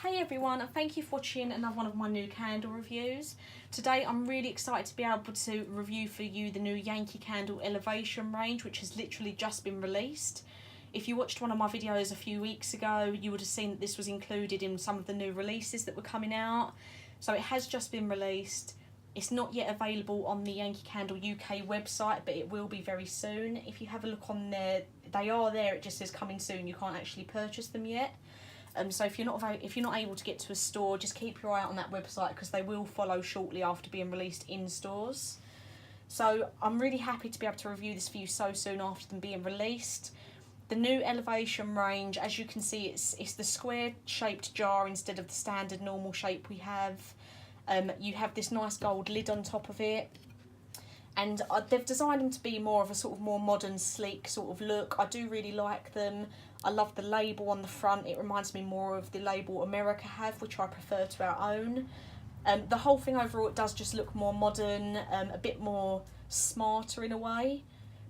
Hey everyone, and thank you for watching another one of my new candle reviews. Today I'm really excited to be able to review for you the new Yankee Candle Elevation range, which has literally just been released. If you watched one of my videos a few weeks ago, you would have seen that this was included in some of the new releases that were coming out. So it has just been released. It's not yet available on the Yankee Candle UK website, but it will be very soon. If you have a look on there, they are there, it just says coming soon. You can't actually purchase them yet. So if you're not able to get to a store, just keep your eye out on that website because they will follow shortly after being released in stores. So I'm really happy to be able to review this for you so soon after them being released. The new Elevation range, as you can see, it's the square shaped jar instead of the standard normal shape we have. You have this nice gold lid on top of it. And they've designed them to be more of a sort of more modern, sleek sort of look. I do really like them. I love the label on the front. It reminds me more of the label America have, which I prefer to our own. The whole thing overall, it does just look more modern, a bit more smarter in a way.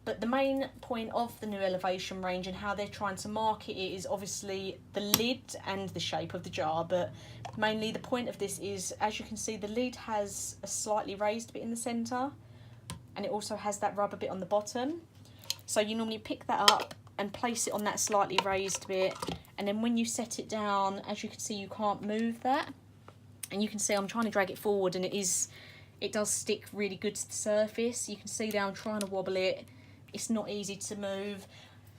But the main point of the new Elevation range and how they're trying to market it is obviously the lid and the shape of the jar. But mainly the point of this is, as you can see, the lid has a slightly raised bit in the centre. And it also has that rubber bit on the bottom. So you normally pick that up and place it on that slightly raised bit. And then when you set it down, as you can see, you can't move that. And you can see I'm trying to drag it forward and it does stick really good to the surface. You can see that I'm trying to wobble it. It's not easy to move.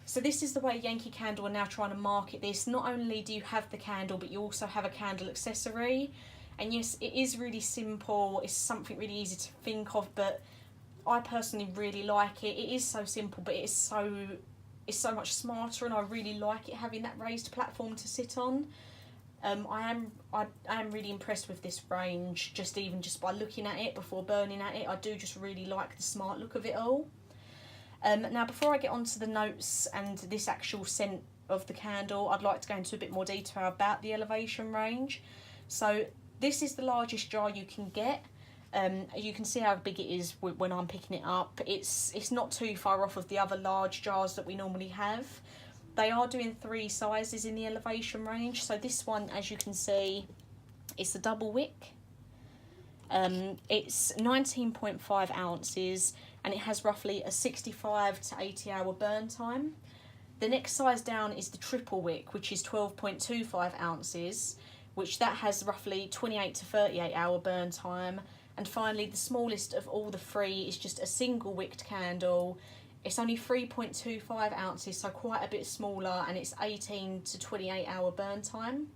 So this is the way Yankee Candle are now trying to market this. Not only do you have the candle, but you also have a candle accessory. And yes, it is really simple. It's something really easy to think of, but I personally really like it. It is so simple, but it's so much smarter, and I really like it having that raised platform to sit on. I am really impressed with this range, just by looking at it before burning at it. I do just really like the smart look of it all. Now, before I get onto the notes and this actual scent of the candle, I'd like to go into a bit more detail about the Elevation range. So this is the largest jar you can get. You can see how big it is when I'm picking it up. It's not too far off of the other large jars that we normally have. They are doing 3 sizes in the Elevation range. So this one, as you can see, it's a double wick. It's 19.5 ounces and it has roughly a 65 to 80 hour burn time. The next size down is the triple wick, which is 12.25 ounces, which that has roughly 28 to 38 hour burn time. And finally, the smallest of all the 3 is just a single wicked candle. It's only 3.25 ounces, so quite a bit smaller, and it's 18 to 28 hour burn time.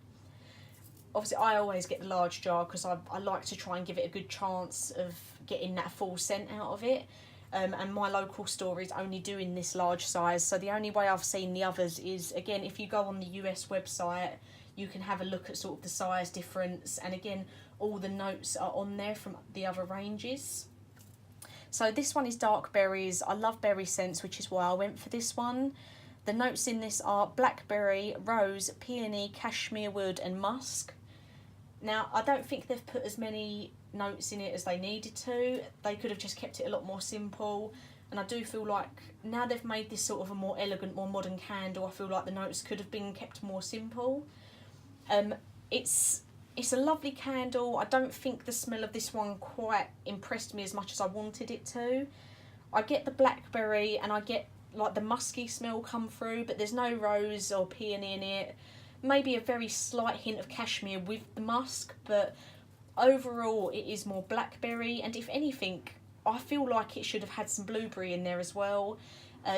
Obviously, I always get the large jar because I like to try and give it a good chance of getting that full scent out of it. And my local store is only doing this large size, so the only way I've seen the others is, again, if you go on the US website, you can have a look at sort of the size difference, and again, all the notes are on there from the other ranges. So this one is dark berries. I love berry scents, which is why I went for this one. The notes in this are blackberry, rose, peony, cashmere wood and musk. Now, I don't think they've put as many notes in it as they needed to. They could have just kept it a lot more simple. And I do feel like now they've made this sort of a more elegant, more modern candle, I feel like the notes could have been kept more simple. It's a lovely candle. I don't think the smell of this one quite impressed me as much as I wanted it to. I get the blackberry and I get like the musky smell come through, but there's no rose or peony in it. Maybe a very slight hint of cashmere with the musk, but overall it is more blackberry, and if anything, I feel like it should have had some blueberry in there as well.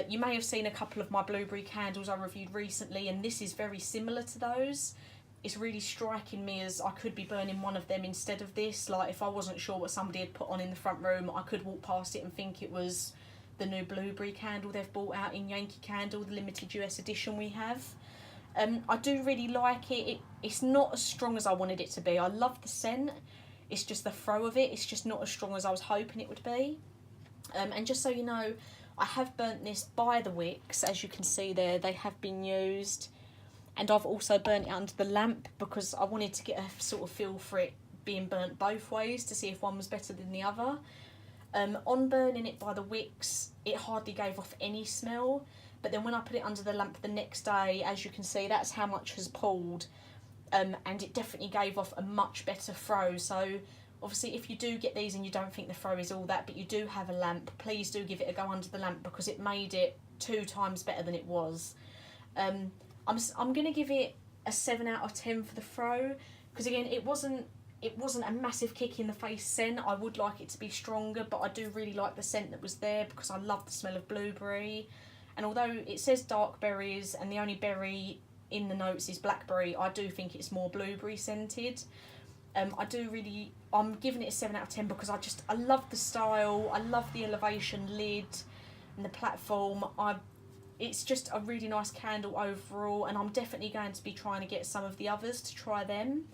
You may have seen a couple of my blueberry candles I reviewed recently, and this is very similar to those. It's really striking me as I could be burning one of them instead of this. Like, if I wasn't sure what somebody had put on in the front room, I could walk past it and think it was the new blueberry candle they've brought out in Yankee Candle, the limited US edition we have. I do really like it. It's not as strong as I wanted it to be. I love the scent. It's just the throw of it. It's just not as strong as I was hoping it would be. And just so you know, I have burnt this by the wicks. As you can see there, they have been used. And I've also burnt it under the lamp because I wanted to get a sort of feel for it being burnt both ways to see if one was better than the other. On burning it by the wicks, it hardly gave off any smell. But then when I put it under the lamp the next day, as you can see, that's how much has pulled. and it definitely gave off a much better throw. So obviously if you do get these and you don't think the throw is all that, but you do have a lamp, please do give it a go under the lamp, because it made it 2 times better than it was. I'm going to give it a 7 out of 10 for the throw, because again, it wasn't a massive kick in the face scent. I would like it to be stronger, but I do really like the scent that was there, because I love the smell of blueberry. And although it says dark berries and the only berry in the notes is blackberry, I do think it's more blueberry scented. I'm giving it a 7 out of 10 because I love the style, I love the elevation lid and the platform. It's just a really nice candle overall, and I'm definitely going to be trying to get some of the others to try them.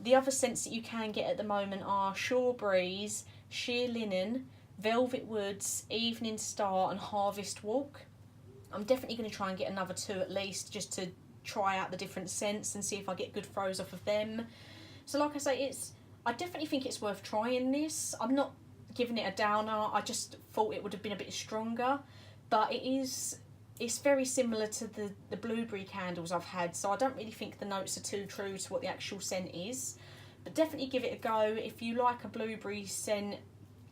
The other scents that you can get at the moment are Shore Breeze, Sheer Linen, Velvet Woods, Evening Star and Harvest Walk. I'm definitely going to try and get another 2 at least, just to try out the different scents and see if I get good throws off of them. So like I say, I definitely think it's worth trying this. I'm not giving it a downer, I just thought it would have been a bit stronger, but it's very similar to the blueberry candles I've had, so I don't really think the notes are too true to what the actual scent is. But definitely give it a go. If you like a blueberry scent,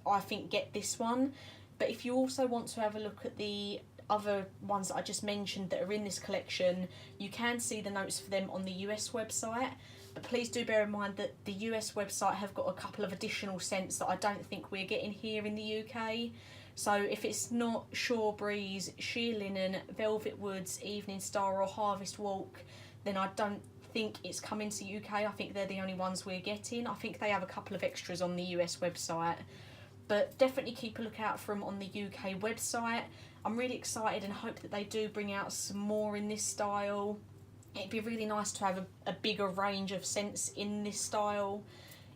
I think get this one. But if you also want to have a look at the other ones that I just mentioned that are in this collection, you can see the notes for them on the US website. But please do bear in mind that the US website have got a couple of additional scents that I don't think we're getting here in the UK. So if it's not Shore Breeze, Sheer Linen, Velvet Woods, Evening Star or Harvest Walk, then I don't think it's coming to UK. I think they're the only ones we're getting. I think they have a couple of extras on the US website. But definitely keep a lookout for them on the UK website. I'm really excited and hope that they do bring out some more in this style. It'd be really nice to have a bigger range of scents in this style.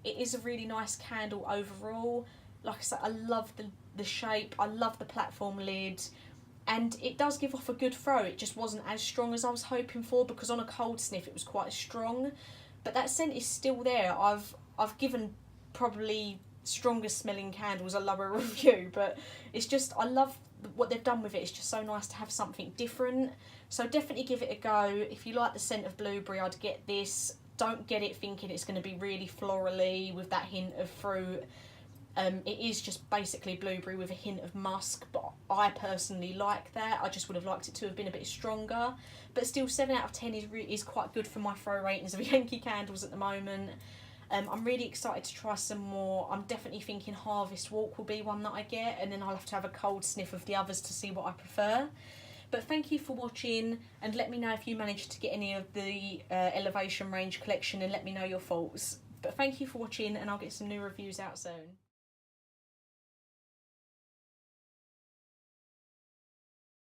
It is a really nice candle overall. Like I said, I love the shape, I love the platform lid, and it does give off a good throw. It just wasn't as strong as I was hoping for, because on a cold sniff it was quite strong. But that scent is still there. I've given probably stronger smelling candles a lower review, but it's just, I love what they've done with it. It's just so nice to have something different. So definitely give it a go. If you like the scent of blueberry, I'd get this. Don't get it thinking it's going to be really florally with that hint of fruit. It is just basically blueberry with a hint of musk, but I personally like that. I just would have liked it to have been a bit stronger, but still 7 out of 10 is quite good for my throw ratings of Yankee Candles at the moment. I'm really excited to try some more. I'm definitely thinking Harvest Walk will be one that I get, and then I'll have to have a cold sniff of the others to see what I prefer. But thank you for watching, and let me know if you managed to get any of the Elevation range collection, and let me know your thoughts. But thank you for watching, and I'll get some new reviews out soon.